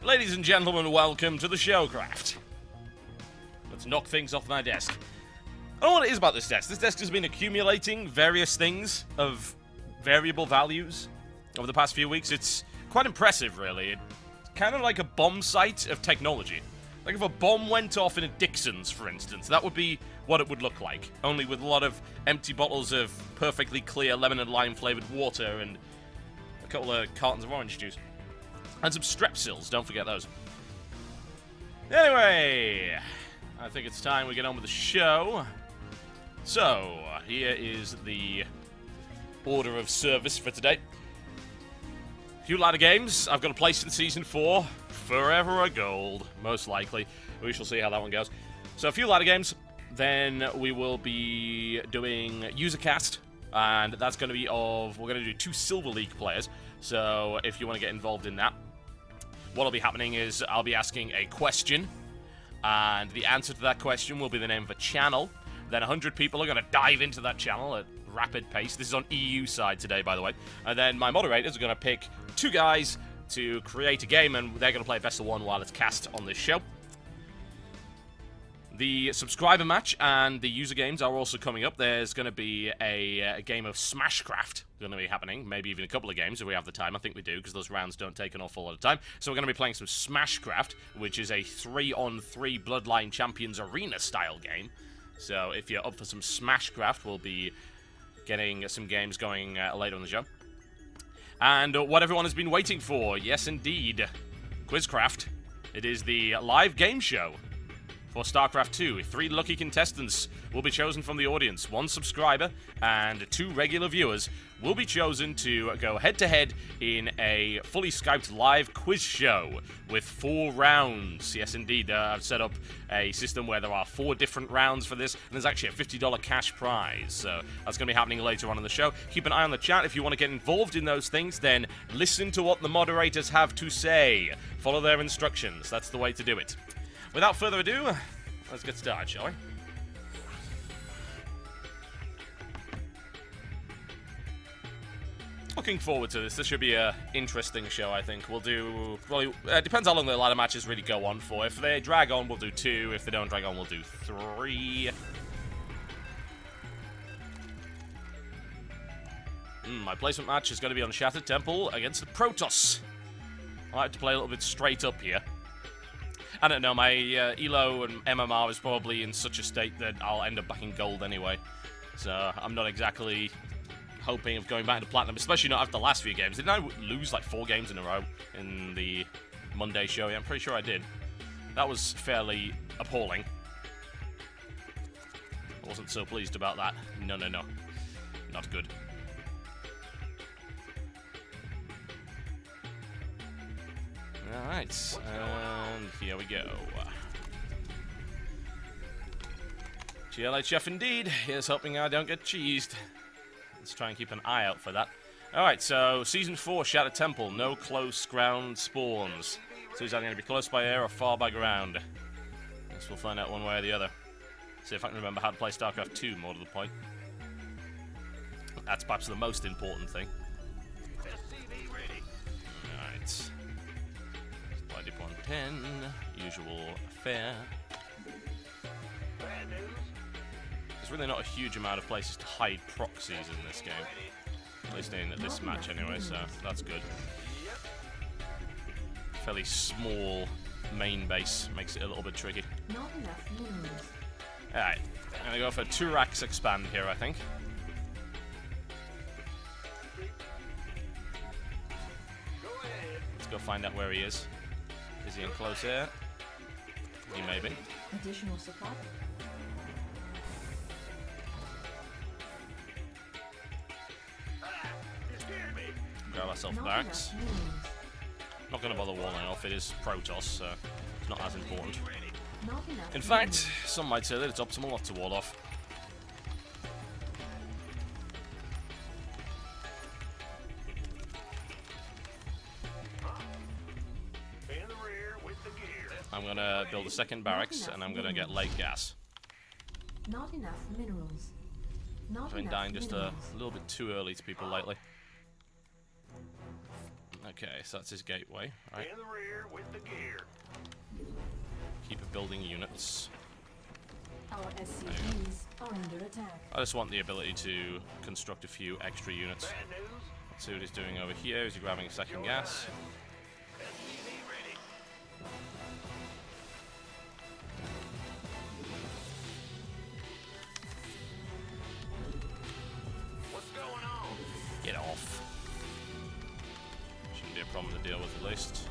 Ladies and gentlemen, welcome to the Showcraft. Let's knock things off my desk. I don't know what it is about this desk. This desk has been accumulating various things of variable values over the past few weeks. It's quite impressive, really. It's kind of like a bomb site of technology. Like if a bomb went off in a Dixon's, for instance, that would be what it would look like. Only with a lot of empty bottles of perfectly clear lemon and lime flavored water and a couple of cartons of orange juice. And some Strepsils, don't forget those. Anyway, I think it's time we get on with the show. So, here is the order of service for today. A few ladder games. I've got a place in Season 4. Forever a gold, most likely. We shall see how that one goes. So, a few ladder games. Then we will be doing UserCast. And that's going to be we're going to do 2 Silver League players. So, if you want to get involved in that, what'll be happening is I'll be asking a question, and the answer to that question will be the name of a channel. Then 100 people are going to dive into that channel at rapid pace. This is on EU side today, by the way. And then my moderators are going to pick 2 guys to create a game, and they're going to play best of 1 while it's cast on this show. The subscriber match and the user games are also coming up. There's going to be a game of Smashcraft going to be happening. Maybe even a couple of games if we have the time. I think we do, because those rounds don't take an awful lot of time. So we're going to be playing some Smashcraft, which is a 3-on-3 Bloodline Champions Arena-style game. So if you're up for some Smashcraft, we'll be getting some games going later on the show. And what everyone has been waiting for, yes indeed, Quizcraft. It is the live game show for Starcraft 2. 3 lucky contestants will be chosen from the audience. 1 subscriber and 2 regular viewers will be chosen to go head-to-head in a fully Skyped live quiz show with 4 rounds. Yes, indeed. I've set up a system where there are 4 different rounds for this, and there's actually a $50 cash prize. So that's going to be happening later on in the show. Keep an eye on the chat. If you want to get involved in those things, then listen to what the moderators have to say. Follow their instructions. That's the way to do it. Without further ado, let's get started, shall we? Looking forward to this. This should be an interesting show, I think. We'll do... Well, it depends how long the ladder matches really go on for. If they drag on, we'll do 2. If they don't drag on, we'll do 3. My placement match is going to be on Shattered Temple against the Protoss. I like to play a little bit straight up here. I don't know, my ELO and MMR is probably in such a state that I'll end up back in gold anyway. So I'm not exactly hoping of going back into platinum, especially not after the last few games. Didn't I lose like 4 games in a row in the Monday show? Yeah, I'm pretty sure I did. That was fairly appalling. I wasn't so pleased about that. No. Not good. Alright, and here we go. GLHF indeed. Here's hoping I don't get cheesed. Let's try and keep an eye out for that. Alright, so Season 4, Shattered Temple. No close ground spawns. So is that going to be close by air or far by ground? Guess we'll find out one way or the other. See if I can remember how to play Starcraft 2, more to the point. That's perhaps the most important thing. Alright. Dip 110, usual affair. There's really not a huge amount of places to hide proxies in this game. At least in this match anyway, so that's good. Fairly small main base makes it a little bit tricky. Alright, I'm gonna go for 2 racks expand here, I think. Let's go find out where he is. Is he in close air? He may be. Additional supply. Grab ourselves barracks. Not going to bother walling off. It is Protoss, so it's not as important. In fact, some might say that it's optimal not to wall off. I'm gonna build a second barracks, and I'm gonna get late gas. Not enough minerals. I've been dying just a little bit too early to people lately. Okay, so that's his gateway. Right. In the rear with the gear. Keep building units. Our SCVs are under attack. I just want the ability to construct a few extra units. Bad news. Let's see what he's doing over here. Is he grabbing a second gas? SCV ready. What's going on? Get off. Shouldn't be a problem to deal with at least.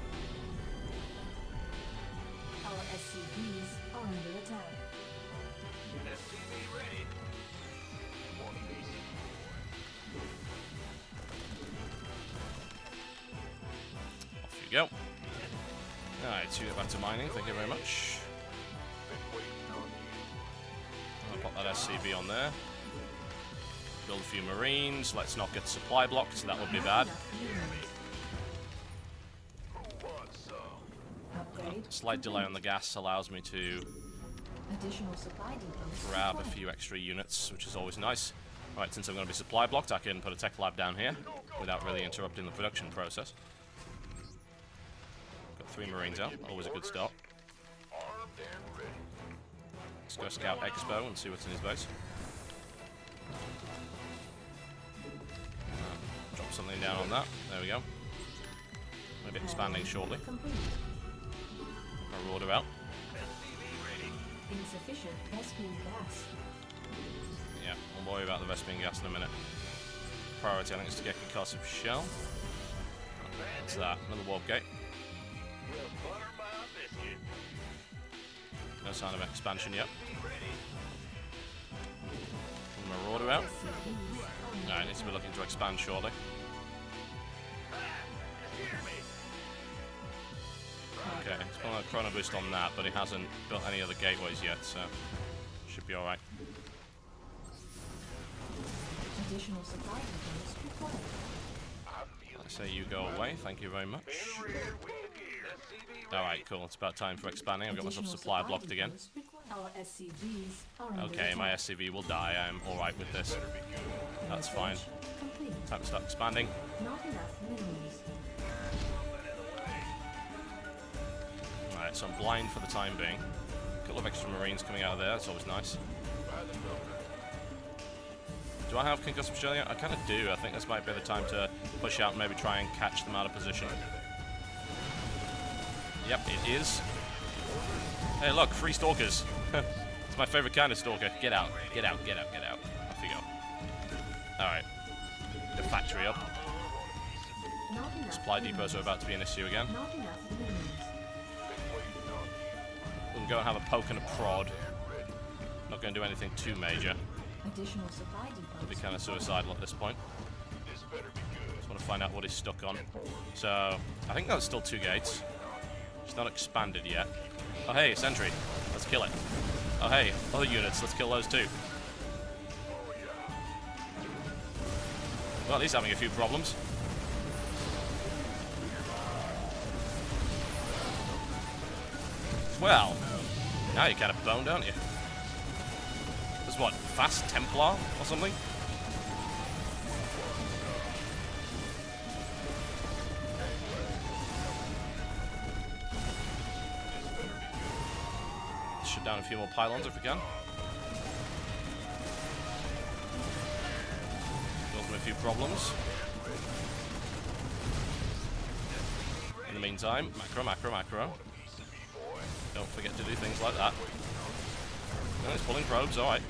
Our SCVs are under attack. SCV ready. Off you go. Alright, so you get back to mining. Thank you very much. I'll pop that SCV on there. Build a few marines. Let's not get supply blocked, so that would be bad. Upgrade. Slight delay on the gas allows me to Additional supply depots. grab a required. few extra units, which is always nice. Alright, since I'm going to be supply blocked, I can put a tech lab down here without really interrupting the production process. Got 3 marines out, always a good start. Armed and ready. Let's go scout Expo and see what's in his base. Drop something down on that. There we go. Maybe expanding shortly. Complete. Marauder out. SCV ready. Insufficient Vespene gas. Yeah, we'll worry about the Vespene gas in a minute. Priority, I think, is to get concussive shell. What's that? Another warp gate. We'll butter my biscuit. No sign of expansion yet. SCV ready. Marauder out. SCVs are under Alright, needs to be looking to expand shortly. Hear me. Okay, he's putting a chrono boost on that, but he hasn't built any other gateways yet, so should be alright. additional supply depots required. I say you go away, thank you very much. In the rear with the gear. SCV ready. Alright, cool, it's about time for expanding. I've got myself Additional supply blocked again. depots required. Our SCVs are under Okay, my attack. SCV will die, I'm alright with this. That's fine. Complete. Time to start expanding. Not enough minerals. Alright, so I'm blind for the time being. A couple of extra marines coming out of there, that's always nice. Do I have concussive shell yet? I kind of do. I think this might be the time to push out and maybe try and catch them out of position. Yep, it is. Hey, look, free stalkers. It's my favorite kind of stalker. Get out, get out, get out, get out. Off you go. Alright. The factory up. Not enough Supply minerals. depots are about to be an issue again. Not enough minerals. We can go and have a poke and a prod. Not going to do anything too major. Additional supply depots. Be kind of suicidal at this point. Just want to find out what he's stuck on. So, I think that's still 2 gates. It's not expanded yet. Oh hey, sentry. Let's kill it. Oh hey, other units. Let's kill those too. Well, he's having a few problems. Well, now you're kind of boned, aren't you? There's what, Fast Templar or something? Shut down a few more pylons if we can. Cause them a few problems. In the meantime, macro, macro, macro. Don't forget to do things like that. Oh, he's pulling probes, alright.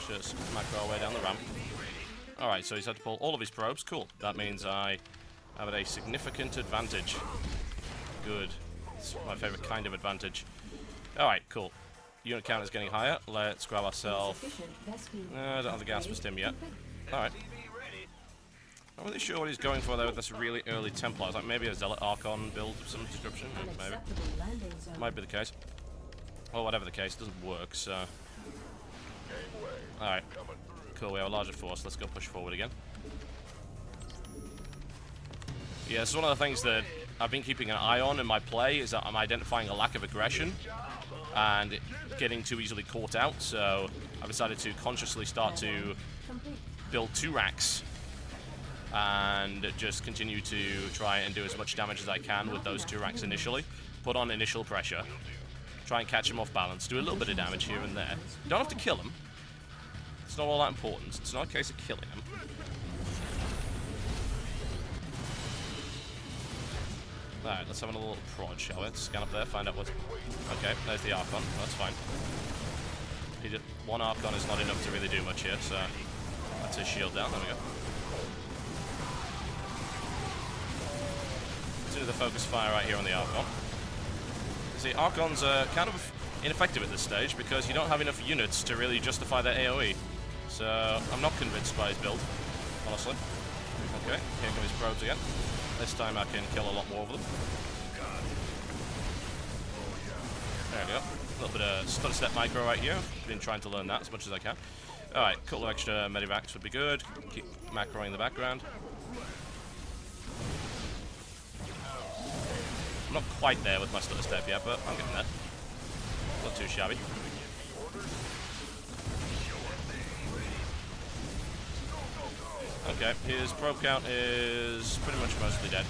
Just macro our way down the ramp. Alright, so he's had to pull all of his probes. Cool. That means I have a significant advantage. Good. It's my favourite kind of advantage. Alright, cool. Unit count is getting higher. Let's grab ourselves... Insufficient Vespene I don't have the gas for stim yet. complete. Alright. Not really sure what he's going for there with this really early Templar. It's like maybe a Zealot Archon build of some description. Maybe. Unacceptable landing zone. Might be the case. Well, whatever the case, it doesn't work, so... Alright. Cool, we have a larger force. Let's go push forward again. Yeah, it's one of the things that I've been keeping an eye on in my play, is that I'm identifying a lack of aggression and getting too easily caught out, so I've decided to consciously start to Complete. build 2 racks and just continue to try and do as much damage as I can with those 2 ranks initially. Put on initial pressure. Try and catch him off balance. Do a little bit of damage here and there. You don't have to kill him. It's not all that important. It's not a case of killing him. Alright, let's have a little prod, shall we? Let's scan up there, find out what's... Okay, there's the Archon. That's fine. One Archon is not enough to really do much here, so... That's his shield down. There we go. Let's do the focus fire right here on the Archon. See, Archons are kind of ineffective at this stage because you don't have enough units to really justify their AoE. So, I'm not convinced by his build, honestly. Okay, here come his probes again. This time I can kill a lot more of them. There we go. A little bit of stutter step micro right here. Been trying to learn that as much as I can. Alright, a couple of extra medivacs would be good. Keep macroing in the background. I'm not quite there with my stutter step yet, but I'm getting there. Not too shabby. Okay, his probe count is pretty much mostly dead.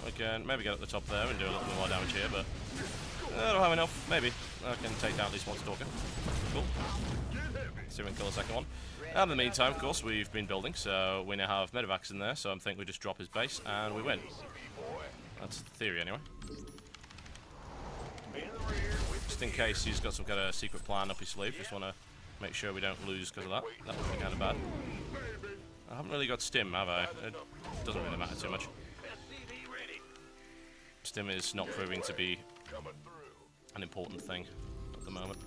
I can maybe get up the top there and do a little bit more damage here, but I don't have enough. Maybe I can take down at least one stalker. Cool. See if we can kill the second one. And in the meantime, of course, we've been building, so we now have medivacs in there, so I think we just drop his base and we win. That's the theory, anyway. Just in case he's got some kind of secret plan up his sleeve, just want to make sure we don't lose because of that. That would be kind of bad. I haven't really got stim, have I? It doesn't really matter too much. Stim is not proving to be an important thing at the moment.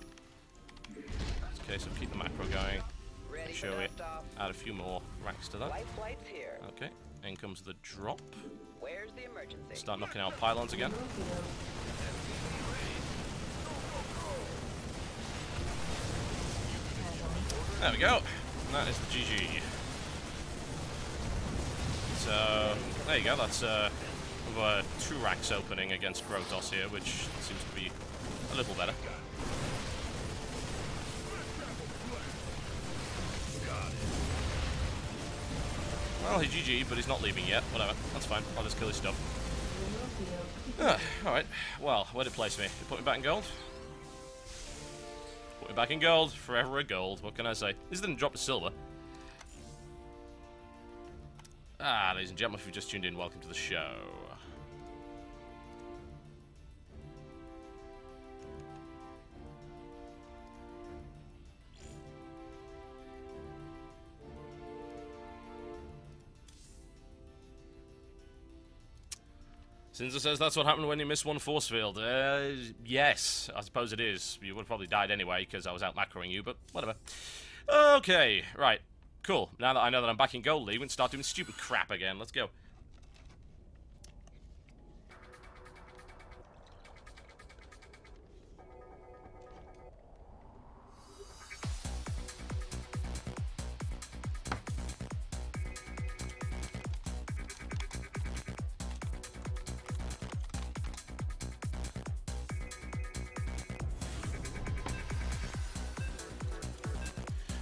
It's a case of keep the macro going. Make sure we add a few more ranks to that. Okay, in comes the drop. Start knocking out pylons again. There we go. And that is the GG. So, there you go, that's 2 ranks opening against Protoss here, which seems to be a little better. Well, he's GG, but he's not leaving yet. Whatever, that's fine. I'll just kill his stuff. Alright, well, where did it place me? Did it put me back in gold? Put me back in gold. Forever a gold. What can I say? This didn't drop to silver. Ladies and gentlemen, if you've just tuned in, welcome to the show. Sinza says that's what happened when you miss one force field. Yes, I suppose it is. You would have probably died anyway because I was out macroing you, but whatever. Okay, right. Cool. Now that I know that I'm back in Gold League, we can start doing stupid crap again. Let's go.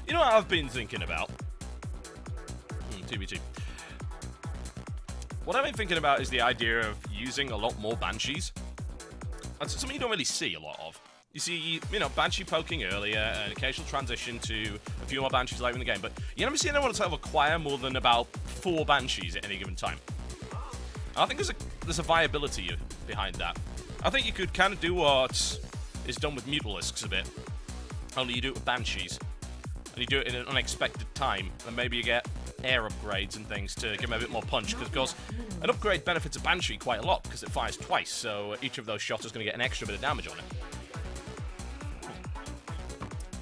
You know what I've been thinking about? TBT. What I've been thinking about is the idea of using a lot more Banshees. That's something you don't really see a lot of. You see, you know, Banshee poking earlier, an occasional transition to a few more Banshees later in the game, but you never see anyone sort of acquire more than about 4 Banshees at any given time. And I think there's a viability behind that. I think you could kind of do what is done with Mutalisks a bit, only you do it with Banshees. And you do it in an unexpected time, and maybe you get air upgrades and things to give them a bit more punch, because of course an upgrade benefits a Banshee quite a lot because it fires twice, so each of those shots is going to get an extra bit of damage on it.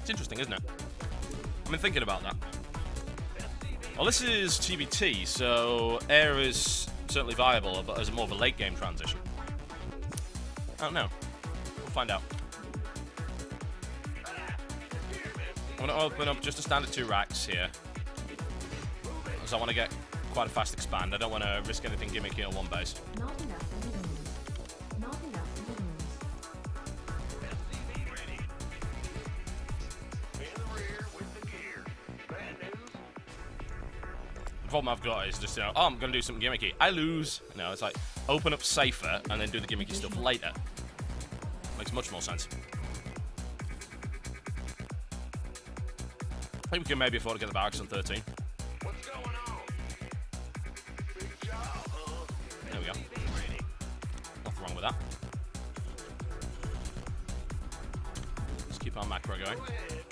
It's interesting, isn't it? I've been thinking about that. Well, this is TBT, so air is certainly viable, but as more of a late game transition. I don't know. We'll find out. I'm going to open up just a standard 2 racks here, because I want to get quite a fast expand. I don't want to risk anything gimmicky on one base. Not enough balloons. Not enough balloons. SCV ready. In the rear with the gear. Bad news. problem I've got is just, you know, oh, I'm going to do something gimmicky. I lose. No, it's like, open up safer and then do the gimmicky stuff later. Makes much more sense. I think we can maybe afford to get the barracks on 13. What's going on? Big job, huh? There we go. Ready. Nothing wrong with that. Let's keep our macro going. Go ahead.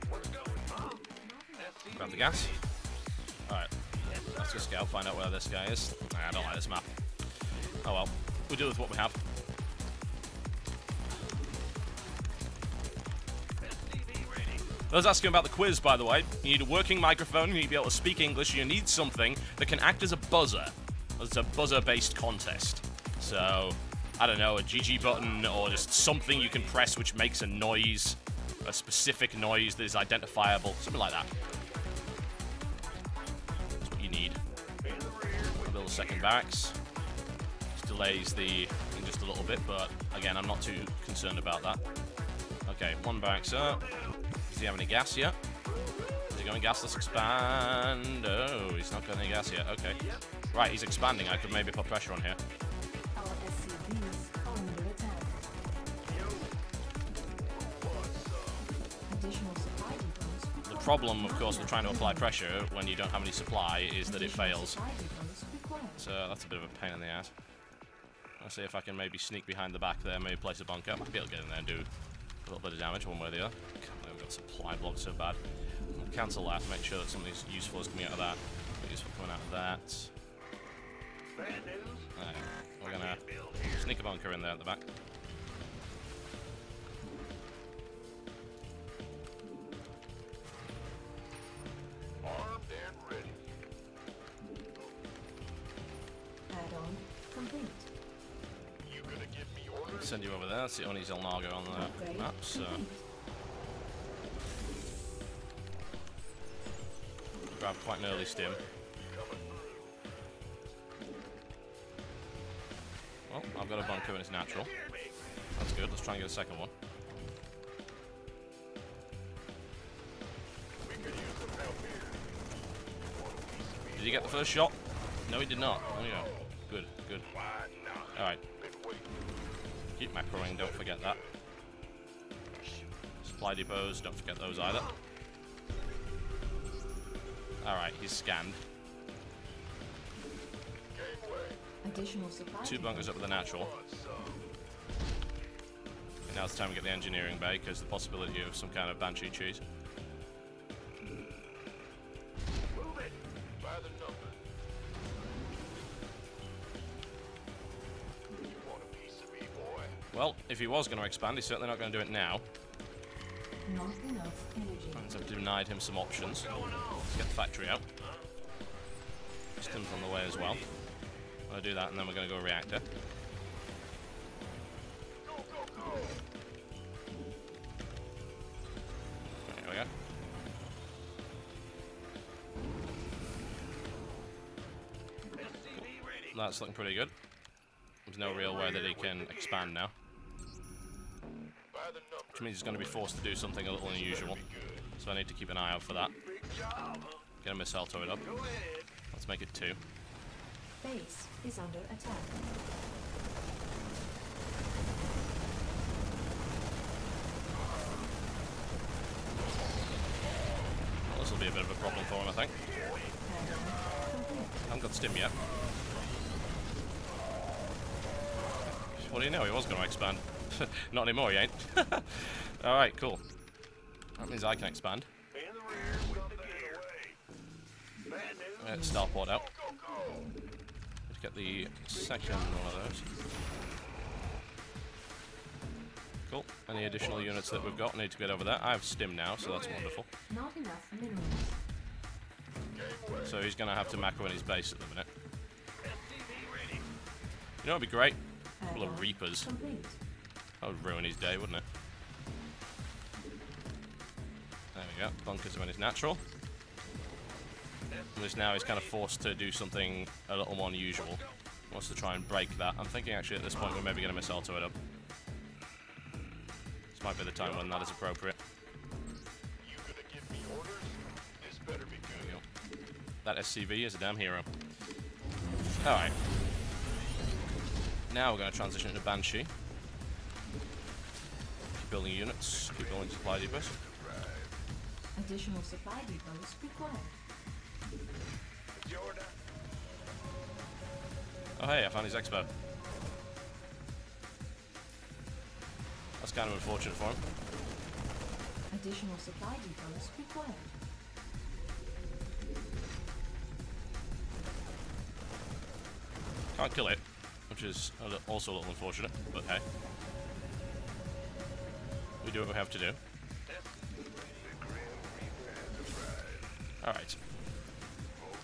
What's going on? SCV Grab the gas. ready. Alright. Let's just go find out where this guy is. Nah, I don't like this map. Oh well. We'll deal with what we have. SCV ready. I was asking about the quiz, by the way. You need a working microphone, you need to be able to speak English, you need something that can act as a buzzer. It's a buzzer-based contest. So, I don't know, a GG button or just something you can press which makes a noise, a specific noise that is identifiable, something like that. That's what you need. I'll build a second barracks. Just delays the thing just a little bit, but again, I'm not too concerned about that. Okay, one barracks up. Does he have any gas yet? Is he going gas? Let's expand. Oh, he's not got any gas yet. Okay. Right, he's expanding. I could maybe put pressure on here. Our SCVs are under attack. Additional supply depots. The problem, of course, with trying to apply pressure when you don't have any supply is that it fails. Supply depots required. So that's a bit of a pain in the ass. I'll see if I can maybe sneak behind the back there, maybe place a bunker. I might be able to get in there and do a little bit of damage one way or the other. God, we've got supply blocks so bad. I'll cancel that, make sure that something useful is coming out of that. Something useful coming out of that. Bad news. Alright, we're gonna Build here. sneak a bunker in there at the back. Armed and ready. Add-on complete. You gonna give me orders? Send you over there. That's the only Zelnaga on the Upgrade map, so complete. grab quite an early stim. Well, I've got a bunker and it's natural. That's good. Let's try and get a second one. We could use some help here. Did you get the first shot? No, he did not. There you go. Good, good. Why not? Alright, Been waiting. keep macroing, don't forget that. Supply depots, don't forget those either. Alright, he's scanned. Additional supply Two bunkers up with the natural. And now it's time to get the engineering bay, because the possibility of some kind of Banshee cheese. Move it. By the number. You want a piece of me, boy? Well, if he was going to expand, he's certainly not going to do it now. Not enough energy. So I've denied him some options. Let's get the factory out. Stim's on the way as well. I'm going to do that, and then we're going to go reactor. There we go. SCV ready. That's looking pretty good. There's no real way that he can expand now, By the number. which means he's going to be forced to do something a little unusual. So I need to keep an eye out for that. Big job, huh? Get a missile turret up. Go ahead. Let's make it 2. Base is under attack. Well, this will be a bit of a problem for him, I think. Add-on complete. I haven't got stim yet. What do you know? He was going to expand. Not anymore, he ain't. Alright, cool. That means I can expand. In the rear, something away. Bad news. Get starport out. Go, go. Let's get the second one of those. Cool. Any additional units that we've got need to get over there. I have stim now, so that's wonderful. Not enough minerals. So he's going to have to macro in his base at the minute. SCV ready. You know what would be great? A couple of Add-on Reapers. complete. That would ruin his day, wouldn't it? There we go. Bunkers when it's natural. And now he's kind of forced to do something a little more unusual. He wants to try and break that. I'm thinking actually at this point we're maybe going to missile to it up. This might be the time when that is appropriate. You gonna give me orders? This That SCV is a damn hero. Alright. Now we're going to transition into Banshee. Keep building units, keep building supply depots. Additional supply depots required. Oh hey, I found his expo. That's kind of unfortunate for him. Additional supply depots required. Can't kill it, which is also a little unfortunate, but hey. We do what we have to do. Alright.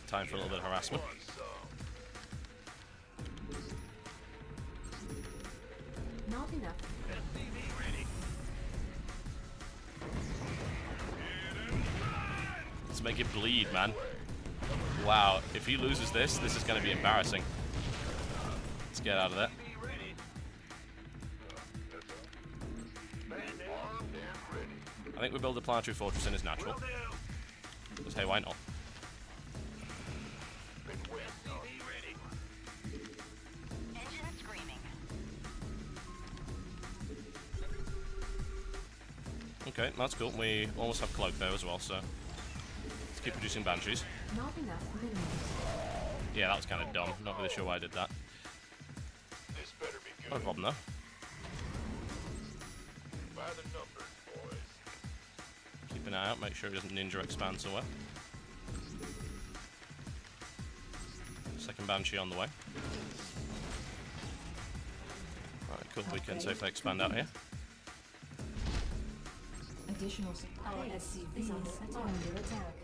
Time for a little bit of harassment. Not enough. Let's make it bleed, man. Wow, if he loses this, this is going to be embarrassing. Let's get out of there. I think we build a planetary fortress in his natural. Because hey, why not? Okay, that's cool. We almost have cloak there as well, so let's keep producing banshees. Not enough minerals. Yeah, that was kind of dumb. Not really sure why I did that. This better be good. No problem though. By the numbers, boys. Keep an eye out, make sure he doesn't ninja expand somewhere. Second Banshee on the way. Alright, cool. We can safely expand out here. Additional supply. Our SCVs are under attack.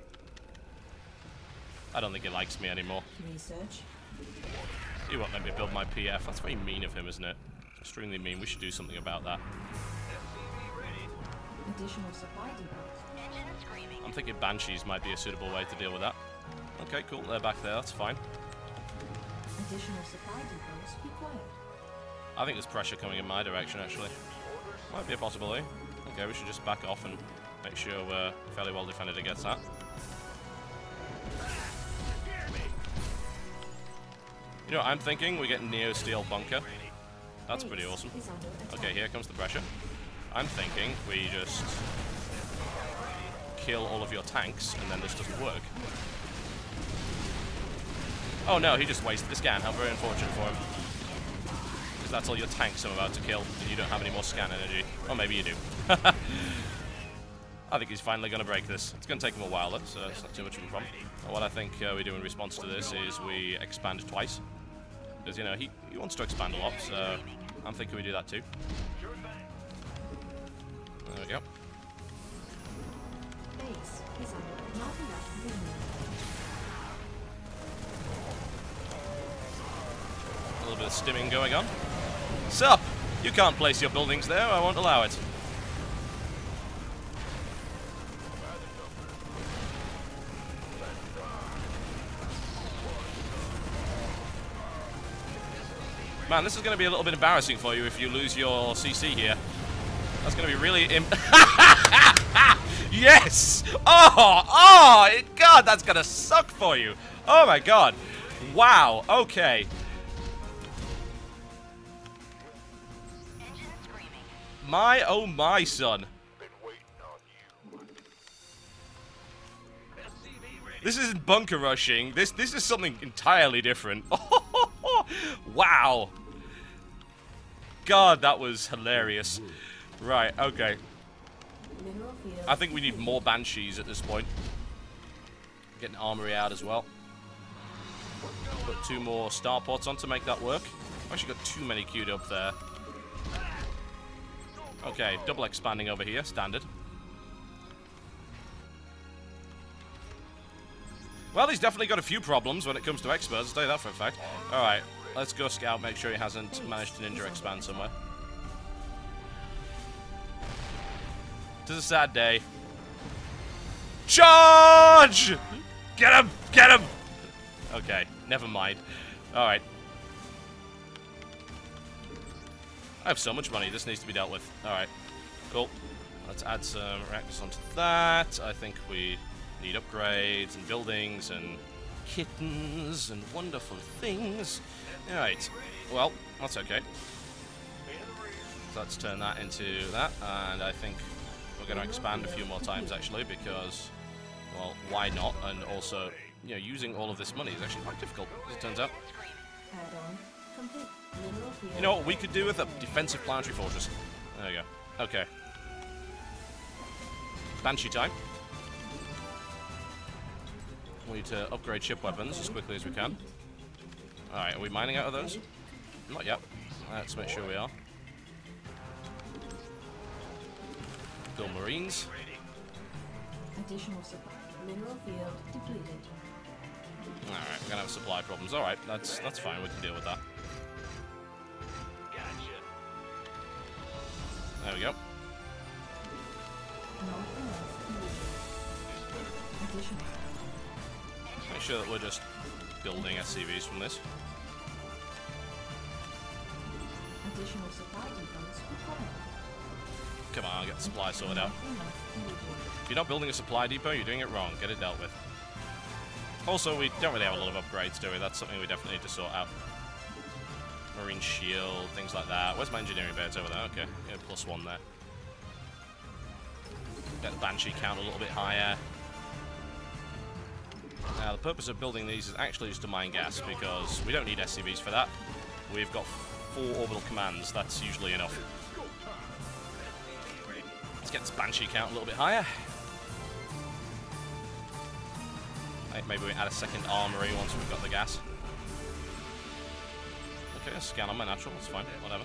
I don't think he likes me anymore. Research. He won't let me build my PF. That's very mean of him, isn't it? Extremely mean. We should do something about that. Additional supply depots. I'm thinking Banshees might be a suitable way to deal with that. Okay, cool. They're back there. That's fine. Additional supply depots required. I think there's pressure coming in my direction, actually. Might be a possibility. Okay, we should just back off and make sure we're fairly well defended against that. You know what I'm thinking? We get Neo Steel Bunker. That's pretty awesome. Okay, here comes the pressure. I'm thinking we just kill all of your tanks and then this doesn't work. Oh no, he just wasted the scan. How very unfortunate for him. Because that's all your tanks I'm about to kill, and you don't have any more scan energy. Or maybe you do. I think he's finally going to break this. It's going to take him a while though, so it's not too much of a problem. And what I think we do in response to this is we expand twice. Because, you know, he wants to expand a lot, so I'm thinking we do that too. There we go. Base is under not enough minerals. A little bit of stimming going on. Sup! You can't place your buildings there, I won't allow it. Man, this is going to be a little bit embarrassing for you if you lose your CC here. That's going to be really Yes! Oh, God, that's going to suck for you. Oh my God. Wow, okay. My, oh my, son. This isn't bunker rushing. This is something entirely different. Wow. God, that was hilarious. Right, okay. I think we need more Banshees at this point. Get an armory out as well. Put 2 more starports on to make that work. I've actually got too many queued up there. Okay, double expanding over here, standard. Well, he's definitely got a few problems when it comes to experts, I'll tell you that for a fact. Alright, let's go scout, make sure he hasn't managed to ninja expand somewhere. Tis a sad day. Charge! Get him! Get him! Okay, never mind. Alright. I have so much money, this needs to be dealt with. Alright, cool. Let's add some reactors onto that. I think we need upgrades and buildings and kittens and wonderful things. Alright, well, that's okay. So let's turn that into that, and I think we're going to expand a few more times actually, because, well, why not? And also, you know, using all of this money is actually quite difficult, as it turns out. Add-on complete. Mineral field. You know what we could do with a defensive planetary fortress? There you go. Okay. Banshee time. We need to upgrade ship weapons as quickly as we can. Alright, are we mining out of those? Not yet. Let's make sure we are. Build marines. Additional supply. Mineral field depleted. Alright, we're gonna have supply problems. Alright, that's fine, we can deal with that. There we go. Not enough fuel. Additional. Make sure that we're just building SCVs from this. Additional supply depots required. Come on, get the supply sorted out. Not enough fuel. If you're not building a supply depot, you're doing it wrong. Get it dealt with. Also, we don't really have a lot of upgrades, do we? That's something we definitely need to sort out. Marine shield, things like that. Where's my engineering base over there? Okay, yeah, +1 there. Get the Banshee count a little bit higher. Now, the purpose of building these is actually just to mine gas, because we don't need SCVs for that. We've got 4 orbital commands. That's usually enough. Let's get this Banshee count a little bit higher. I think maybe we add a second armory once we've got the gas. Okay, scan on my natural, that's fine, whatever.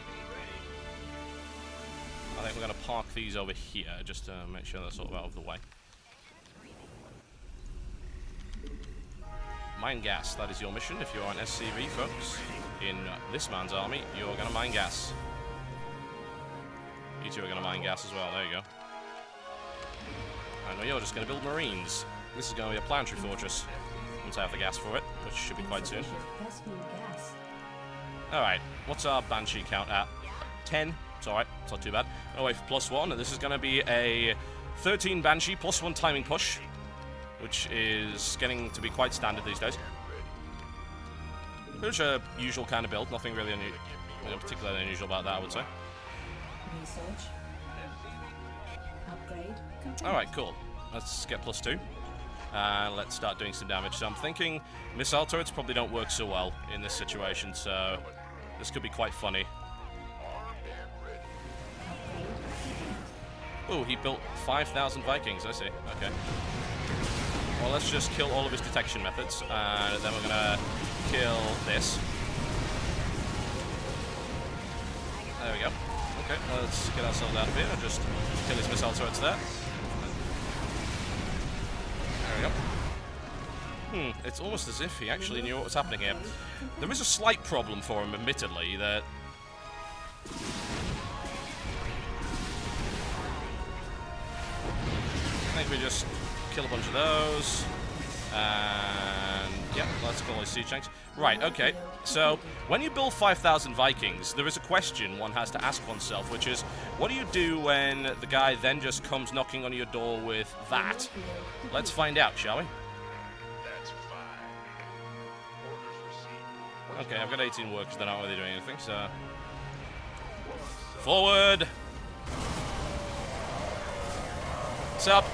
I think we're going to park these over here, just to make sure they're sort of out of the way. Mine gas, that is your mission. If you are an SCV, folks, in this man's army, you're going to mine gas. You two are going to mine gas as well, there you go. I know you're just going to build marines. This is going to be a planetary fortress, once I have the gas for it, which should be quite soon. Alright, what's our Banshee count at? 10? It's alright, it's not too bad. Oh wait, for +1, and this is going to be a 13 Banshee +1 timing push, which is getting to be quite standard these days. Pretty much a usual kind of build, nothing really particularly unusual about that, I would say. Research. Upgrade complete. Alright, cool. Let's get +2. Let's start doing some damage. So I'm thinking missile turrets probably don't work so well in this situation, so this could be quite funny. Oh, he built 5,000 Vikings, I see. Okay. Well, let's just kill all of his detection methods, and then we're gonna kill this. There we go. Okay, let's get ourselves out of here and just kill his missile turrets there. There we go. It's almost as if he actually knew what was happening here. There is a slight problem for him, admittedly, that... I think we just kill a bunch of those. And... yeah, let's call these siege tanks. Right, okay. So, when you build 5,000 Vikings, there is a question one has to ask oneself, which is, what do you do when the guy then just comes knocking on your door with that? Let's find out, shall we? Okay, I've got 18 workers that aren't really doing anything, so... Forward! What's up?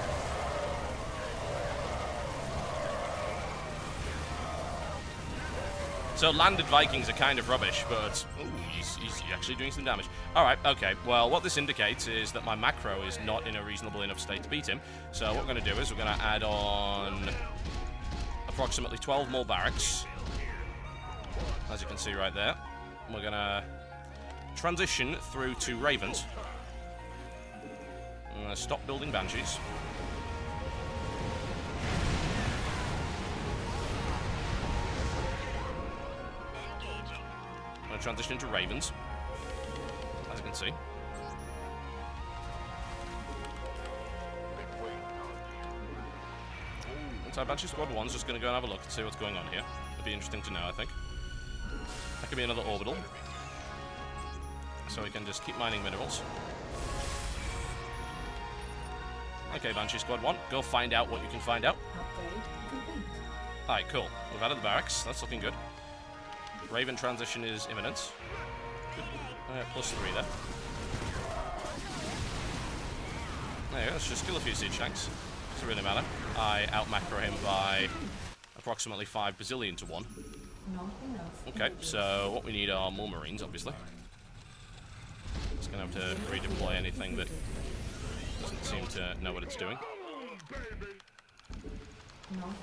So landed Vikings are kind of rubbish, but... ooh, he's actually doing some damage. Alright, okay. Well, what this indicates is that my macro is not in a reasonable enough state to beat him. So what we're going to do is we're going to add on... approximately 12 more barracks. As you can see right there. We're going to transition through to Ravens. I'm going to stop building Banshees. I'm going to transition into Ravens, as you can see. Anti-Banshee Squad 1's just going to go and have a look and see what's going on here. It'd be interesting to know, I think. That could be another orbital. So we can just keep mining minerals. Okay, Banshee Squad 1, go find out what you can find out. Upgrade complete. Alright, cool. We've added the barracks. That's looking good. Raven transition is imminent. Good. +3 there. There you go. Let's just kill a few siege tanks. Doesn't really matter. I out-macro him by approximately 5 bazillion to 1. Okay, so what we need are more marines, obviously. It's going to have to redeploy anything that doesn't seem to know what it's doing.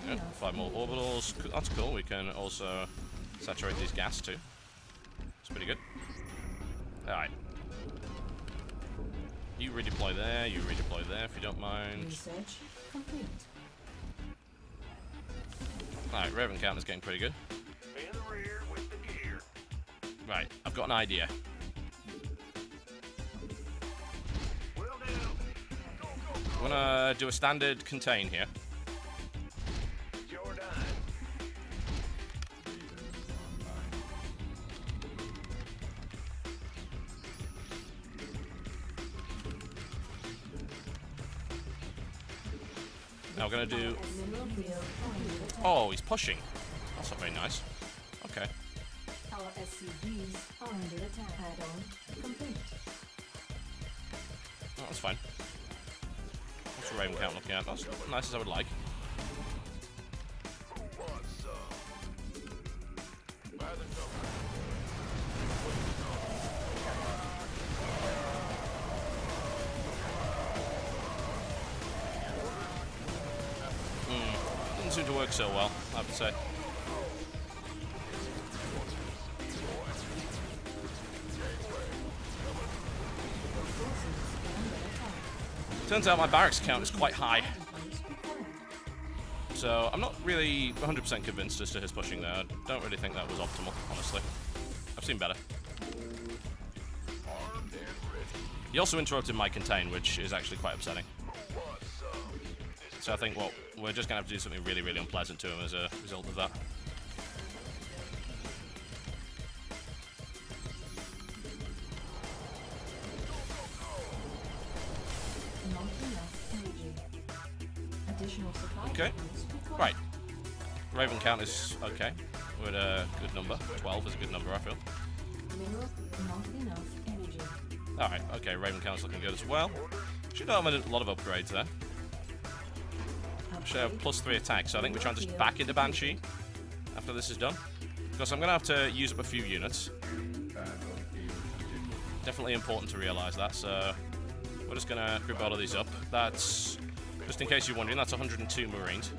Yeah, 5 more orbitals. That's cool. We can also saturate these gas too. It's pretty good. Alright. You redeploy there, you redeploy there if you don't mind. Research complete. Alright, Raven count is getting pretty good. In the rear with the gear. Right, I've got an idea. Well now. Go, go, go. I'm gonna do a standard contain here. It's your dime. Now we're gonna do... Mineral field under attack. Oh, he's pushing. That's not very nice. Okay. Our SCVs are under attack. Add-on complete. Oh, that's fine. What's the Raven count looking at? That's not nice as I would like. Who wants some? By the number. Doesn't seem to work so well, I have to say. Turns out my barracks count is quite high. So I'm not really 100% convinced as to his pushing there. I don't really think that was optimal, honestly. I've seen better. Armed and ready. He also interrupted my contain, which is actually quite upsetting. Who wants some? So I think, well, we're just going to have to do something really, really unpleasant to him as a result of that. Not enough energy. Additional supply Okay. points required. Right. Raven count is okay. We're at a good number. 12 is a good number, I feel. Mineral, not enough energy. Alright, okay, Raven count's looking good as well. Should have a lot of upgrades there. Should have +3 attack, so I think we're trying to just back into Banshee after this is done. Because I'm going to have to use up a few units. Definitely important to realise that, so we're just going to group all of these up. That's, just in case you're wondering, that's 102 Marines,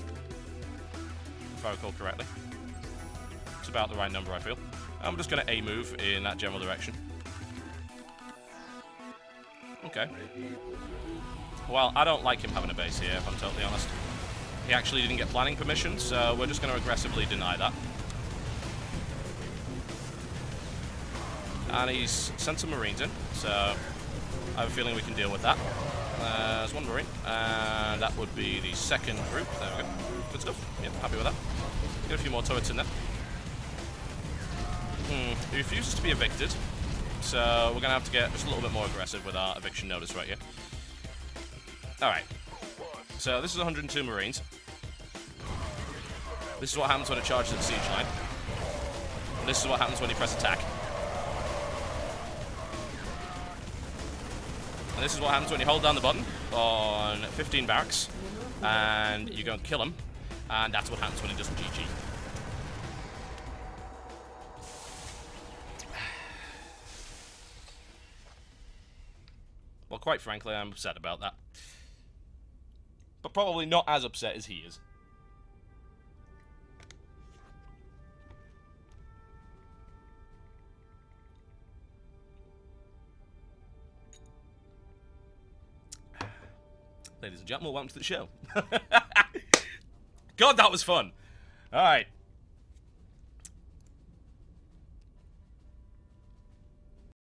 if I recall correctly. It's about the right number, I feel. I'm just going to A-move in that general direction. Okay. Well, I don't like him having a base here, if I'm totally honest. He actually didn't get planning permission, so we're just going to aggressively deny that. And he's sent some Marines in, so I have a feeling we can deal with that. There's one Marine, and that would be the second group. There we go. Good stuff. Yep, happy with that. Get a few more turrets in there. He refuses to be evicted, so we're going to have to get just a little bit more aggressive with our eviction notice right here. Alright. So this is 102 Marines. This is what happens when it charges at the siege line. And this is what happens when you press attack. And this is what happens when you hold down the button on 15 barracks and you go and kill him. And that's what happens when it doesn't GG. Well, quite frankly, I'm upset about that. But probably not as upset as he is. Ladies and gentlemen, welcome to the show. God, that was fun. All right.